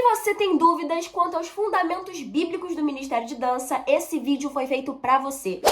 você tem dúvidas quanto aos fundamentos bíblicos do Ministério de Dança, esse vídeo foi feito pra você.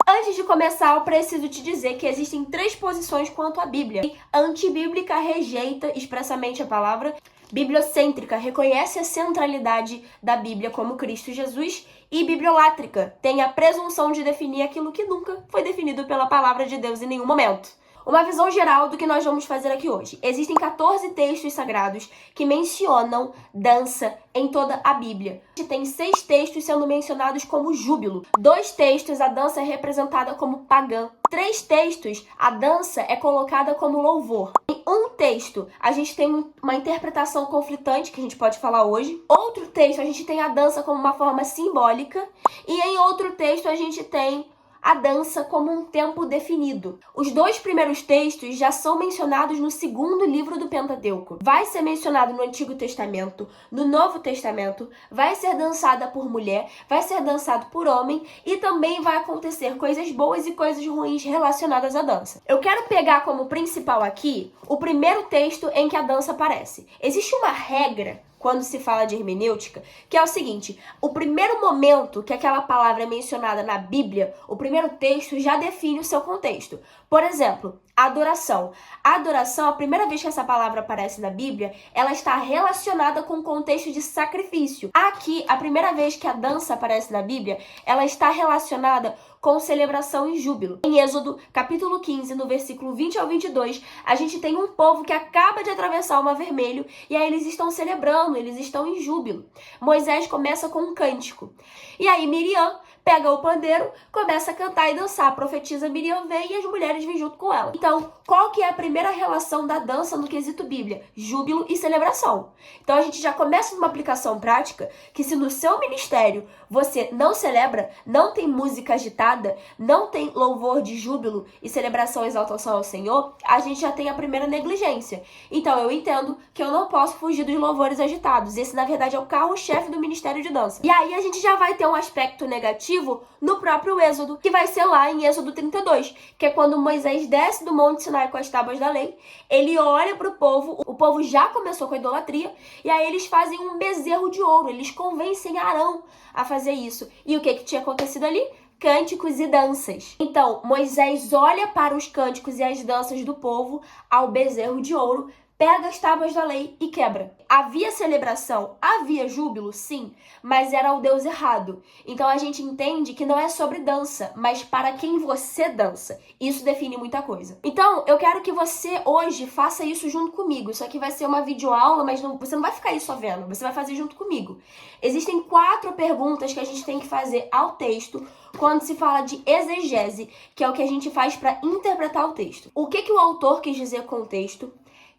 Antes de começar, eu preciso te dizer que existem 3 posições quanto à Bíblia. Antibíblica rejeita expressamente a palavra. Bibliocêntrica reconhece a centralidade da Bíblia como Cristo Jesus. E bibliolátrica tem a presunção de definir aquilo que nunca foi definido pela palavra de Deus em nenhum momento. Uma visão geral do que nós vamos fazer aqui hoje. Existem 14 textos sagrados que mencionam dança em toda a Bíblia. Tem 6 textos sendo mencionados como júbilo. 2 textos, a dança é representada como pagã. 3 textos, a dança é colocada como louvor. Em um texto, a gente tem uma interpretação conflitante, que a gente pode falar hoje. Outro texto, a gente tem a dança como uma forma simbólica. E em outro texto, a gente tem a dança como um tempo definido. Os 2 primeiros textos já são mencionados no 2º livro do Pentateuco. Vai ser mencionado no Antigo Testamento, no Novo Testamento, vai ser dançada por mulher, vai ser dançado por homem e também vai acontecer coisas boas e coisas ruins relacionadas à dança. Eu quero pegar como principal aqui o primeiro texto em que a dança aparece. Existe uma regra quando se fala de hermenêutica, que é o seguinte: o primeiro momento que aquela palavra é mencionada na Bíblia, o primeiro texto já define o seu contexto. Por exemplo, adoração. A adoração, a primeira vez que essa palavra aparece na Bíblia, ela está relacionada com o contexto de sacrifício. Aqui, a primeira vez que a dança aparece na Bíblia, ela está relacionada com celebração e júbilo. Em Êxodo, capítulo 15, no versículo 20 ao 22, a gente tem um povo que acaba de atravessar o Mar Vermelho e aí eles estão celebrando, eles estão em júbilo. Moisés começa com um cântico. E aí Miriam pega o pandeiro, começa a cantar e dançar. A profetisa Miriam vem e as mulheres vêm junto com ela. Então, qual que é a primeira relação da dança no quesito Bíblia? Júbilo e celebração. Então, a gente já começa numa aplicação prática que se no seu ministério você não celebra, não tem música agitada, não tem louvor de júbilo e celebração e exaltação ao Senhor, a gente já tem a primeira negligência. Então, eu entendo que eu não posso fugir dos louvores agitados. Esse, na verdade, é o carro-chefe do Ministério de Dança. E aí, a gente já vai ter um aspecto negativo no próprio Êxodo, que vai ser lá em Êxodo 32, que é quando Moisés desce do Monte Sinai com as tábuas da lei, ele olha para o povo já começou com a idolatria, e aí eles fazem um bezerro de ouro, eles convencem Arão a fazer isso. E o que tinha acontecido ali? Cânticos e danças. Então, Moisés olha para os cânticos e as danças do povo ao bezerro de ouro, pega as tábuas da lei e quebra. Havia celebração, havia júbilo, sim, mas era o Deus errado. Então a gente entende que não é sobre dança, mas para quem você dança. Isso define muita coisa. Então, eu quero que você hoje faça isso junto comigo. Isso aqui vai ser uma videoaula, mas você não vai ficar aí só vendo, você vai fazer junto comigo. Existem 4 perguntas que a gente tem que fazer ao texto quando se fala de exegese, que é o que a gente faz para interpretar o texto. O que o autor quis dizer com o texto?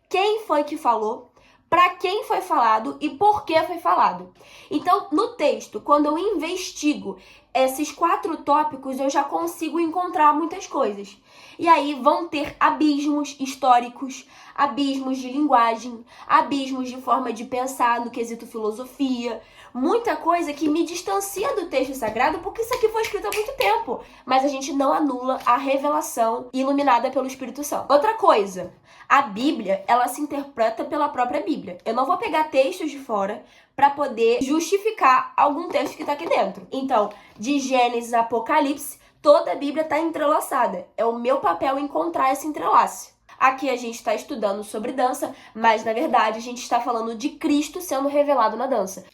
Quem foi que falou, para quem foi falado e por que foi falado. Então, no texto, quando eu investigo esses 4 tópicos, eu já consigo encontrar muitas coisas. E aí vão ter abismos históricos, abismos de linguagem, abismos de forma de pensar no quesito filosofia, muita coisa que me distancia do texto sagrado, porque isso aqui foi escrito há muito tempo. Mas a gente não anula a revelação iluminada pelo Espírito Santo. Outra coisa, a Bíblia, ela se interpreta pela própria Bíblia. Eu não vou pegar textos de fora para poder justificar algum texto que está aqui dentro. Então, de Gênesis a Apocalipse, toda a Bíblia está entrelaçada. É o meu papel encontrar esse entrelace. Aqui a gente está estudando sobre dança, mas na verdade a gente está falando de Cristo sendo revelado na dança.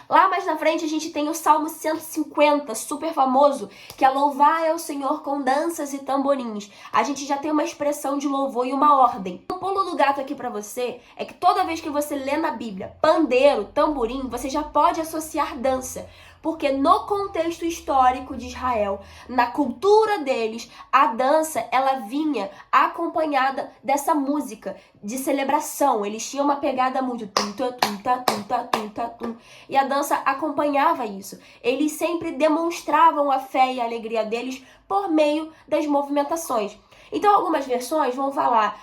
Lá mais na frente a gente tem o Salmo 150, super famoso, que é louvar ao Senhor com danças e tamborins. A gente já tem uma expressão de louvor e uma ordem. O pulo do gato aqui pra você é que toda vez que você lê na Bíblia pandeiro, tamborim, você já pode associar dança. Porque no contexto histórico de Israel, na cultura deles, a dança, ela vinha acompanhada dessa música de celebração. Eles tinham uma pegada muito tum, tum, tum, tum, tum, tum, tum, e a dança acompanhava isso. Eles sempre demonstravam a fé e a alegria deles por meio das movimentações. Então, algumas versões vão falar,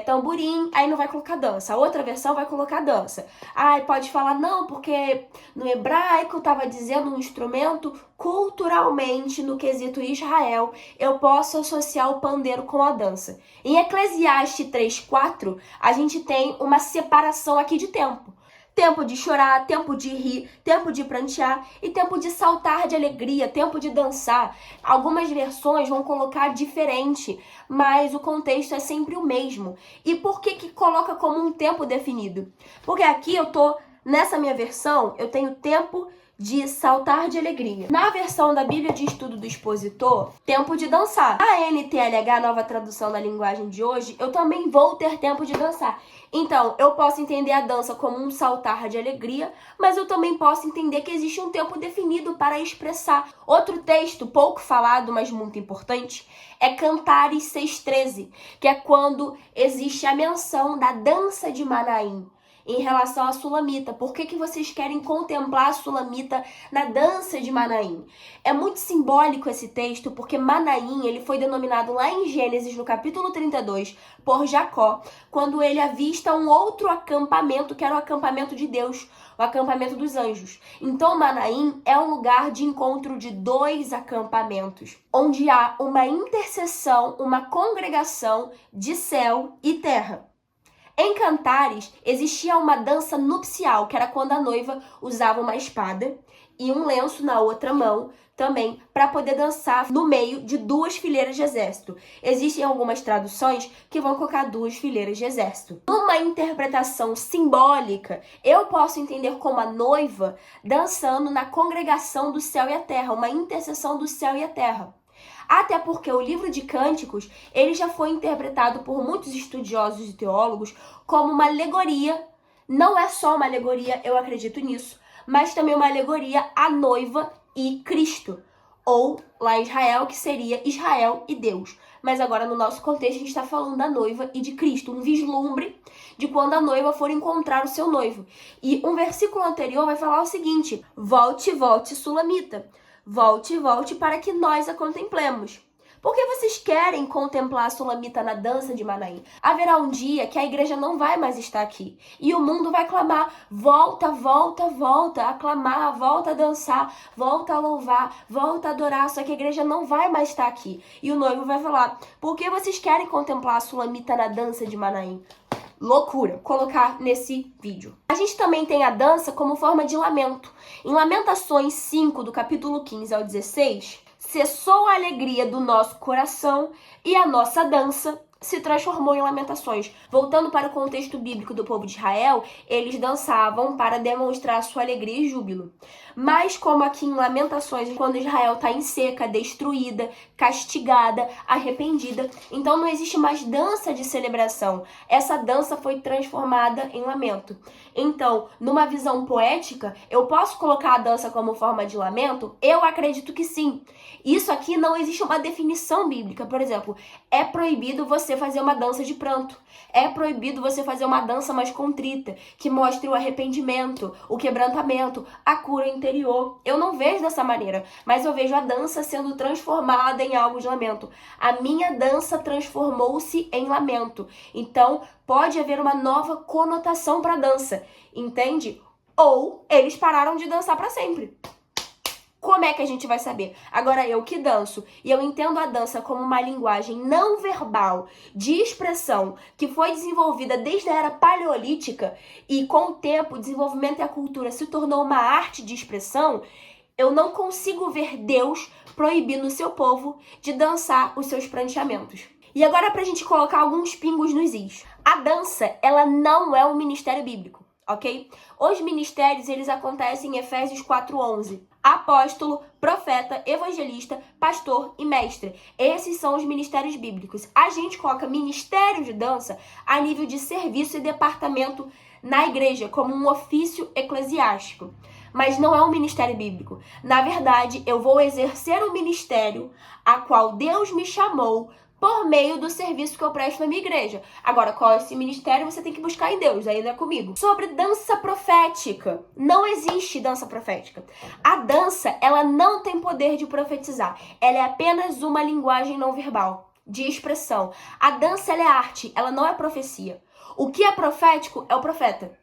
tamborim, aí não vai colocar dança. A outra versão vai colocar dança. Pode falar, não, porque no hebraico estava dizendo um instrumento, culturalmente, no quesito Israel, eu posso associar o pandeiro com a dança. Em Eclesiastes 3:4, a gente tem uma separação aqui de tempo. tempo de chorar, tempo de rir, tempo de prantear e tempo de saltar de alegria, tempo de dançar. Algumas versões vão colocar diferente, mas o contexto é sempre o mesmo. E por que que coloca como um tempo definido? Porque aqui nessa minha versão, eu tenho tempo de saltar de alegria. Na versão da Bíblia de Estudo do Expositor, tempo de dançar. A NTLH, nova tradução da linguagem de hoje, eu também vou ter tempo de dançar. Então, eu posso entender a dança como um saltar de alegria, mas eu também posso entender que existe um tempo definido para expressar. Outro texto, pouco falado, mas muito importante, é Cantares 6,13, que é quando existe a menção da dança de Manaim em relação à Sulamita. Por que vocês querem contemplar a Sulamita na dança de Manaim? É muito simbólico esse texto, porque Manaim ele foi denominado lá em Gênesis, no capítulo 32, por Jacó, quando ele avista um outro acampamento, que era o acampamento de Deus, o acampamento dos anjos. Então, Manaim é um lugar de encontro de dois acampamentos, onde há uma interseção, uma congregação de céu e terra. Em Cantares, existia uma dança nupcial, que era quando a noiva usava uma espada e um lenço na outra mão também, para poder dançar no meio de duas fileiras de exército. Existem algumas traduções que vão colocar duas fileiras de exército. Numa interpretação simbólica, eu posso entender como a noiva dançando na congregação do céu e a terra, uma interseção do céu e a terra. Até porque o livro de Cânticos, ele já foi interpretado por muitos estudiosos e teólogos como uma alegoria. Não é só uma alegoria, eu acredito nisso, mas também uma alegoria à noiva e Cristo. Ou lá em Israel, que seria Israel e Deus. Mas agora, no nosso contexto, a gente está falando da noiva e de Cristo. Um vislumbre de quando a noiva for encontrar o seu noivo. E um versículo anterior vai falar o seguinte: volte, volte, Sulamita. Volte, volte para que nós a contemplemos. Por que vocês querem contemplar a Sulamita na dança de Manaim? Haverá um dia que a igreja não vai mais estar aqui. E o mundo vai clamar, volta, volta, volta, a clamar, volta a dançar, volta a louvar, volta a adorar. Só que a igreja não vai mais estar aqui. E o noivo vai falar, por que vocês querem contemplar a Sulamita na dança de Manaim? Loucura colocar nesse vídeo. A gente também tem a dança como forma de lamento. Em Lamentações 5, do capítulo 15 ao 16, cessou a alegria do nosso coração e a nossa dança se transformou em lamentações. Voltando para o contexto bíblico do povo de Israel, eles dançavam para demonstrar sua alegria e júbilo. Mas como aqui em Lamentações, quando Israel está em seca, destruída, castigada, arrependida, então não existe mais dança de celebração. Essa dança foi transformada em lamento. Então, numa visão poética, eu posso colocar a dança como forma de lamento? Eu acredito que sim. Isso aqui não existe uma definição bíblica. Por exemplo, é proibido você fazer uma dança de pranto. É proibido você fazer uma dança mais contrita, que mostre o arrependimento, o quebrantamento, a cura interior. Eu não vejo dessa maneira, mas eu vejo a dança sendo transformada em algo de lamento. A minha dança transformou-se em lamento. Então, pode haver uma nova conotação para a dança, entende? Ou eles pararam de dançar para sempre. Como é que a gente vai saber? Agora, eu que danço, e eu entendo a dança como uma linguagem não verbal de expressão que foi desenvolvida desde a era paleolítica e com o tempo, o desenvolvimento e a cultura se tornou uma arte de expressão, eu não consigo ver Deus proibindo o seu povo de dançar os seus pranteamentos. E agora, pra gente colocar alguns pingos nos is. A dança, ela não é um ministério bíblico, ok? Os ministérios, eles acontecem em Efésios 4:11. Apóstolo, profeta, evangelista, pastor e mestre. Esses são os ministérios bíblicos. A gente coloca ministério de dança a nível de serviço e departamento na igreja, como um ofício eclesiástico. Mas não é um ministério bíblico. Na verdade, eu vou exercer um ministério a qual Deus me chamou por meio do serviço que eu presto na minha igreja. Agora, qual é esse ministério, você tem que buscar em Deus, aí não é comigo. Sobre dança profética. Não existe dança profética. A dança, ela não tem poder de profetizar. Ela é apenas uma linguagem não verbal, de expressão. A dança, ela é arte, ela não é profecia. O que é profético é o profeta.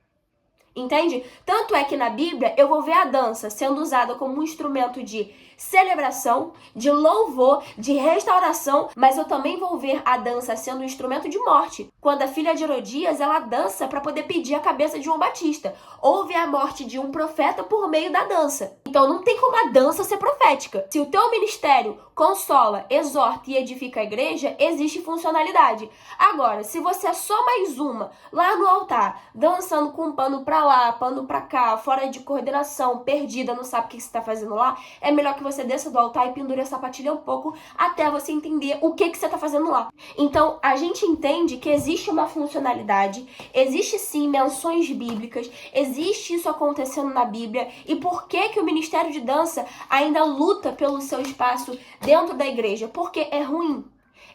Entende? Tanto é que na Bíblia eu vou ver a dança sendo usada como um instrumento de celebração, de louvor, de restauração, mas eu também vou ver a dança sendo um instrumento de morte. Quando a filha de Herodias, ela dança para poder pedir a cabeça de João Batista. Houve a morte de um profeta por meio da dança. Então não tem como a dança ser profética. Se o teu ministério consola, exorta e edifica a igreja, existe funcionalidade. Agora, se você é só mais uma lá no altar, dançando com um pano pra lá, pano pra cá, fora de coordenação, perdida, não sabe o que você tá fazendo lá, é melhor que você desça do altar e pendure a sapatilha um pouco até você entender o que você tá fazendo lá. Então, a gente entende que existe uma funcionalidade, existe sim menções bíblicas, existe isso acontecendo na Bíblia, e por que o ministério de dança ainda luta pelo seu espaço dentro da igreja? Porque é ruim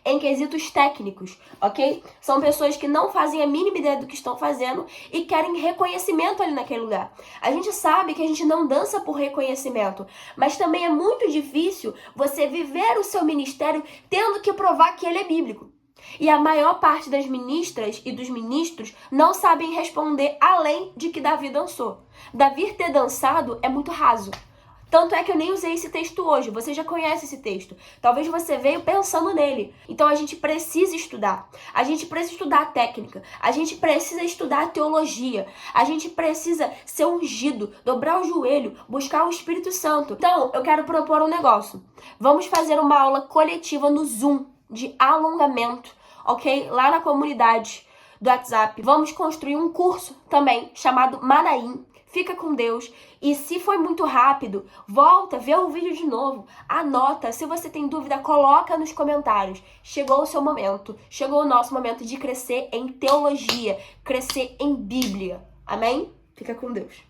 em quesitos técnicos, ok? São pessoas que não fazem a mínima ideia do que estão fazendo e querem reconhecimento ali naquele lugar. A gente sabe que a gente não dança por reconhecimento, mas também é muito difícil você viver o seu ministério tendo que provar que ele é bíblico. E a maior parte das ministras e dos ministros não sabem responder além de que Davi dançou. Davi ter dançado é muito raso. Tanto é que eu nem usei esse texto hoje, você já conhece esse texto. Talvez você veio pensando nele. Então a gente precisa estudar. A gente precisa estudar a técnica. A gente precisa estudar a teologia. A gente precisa ser ungido, dobrar o joelho, buscar o Espírito Santo. Então eu quero propor um negócio. Vamos fazer uma aula coletiva no Zoom de alongamento, ok? Lá na comunidade do WhatsApp. Vamos construir um curso também chamado Manaim. Fica com Deus. E se foi muito rápido, volta, vê o vídeo de novo, anota. Se você tem dúvida, coloca nos comentários. Chegou o seu momento. Chegou o nosso momento de crescer em teologia, crescer em Bíblia. Amém? Fica com Deus.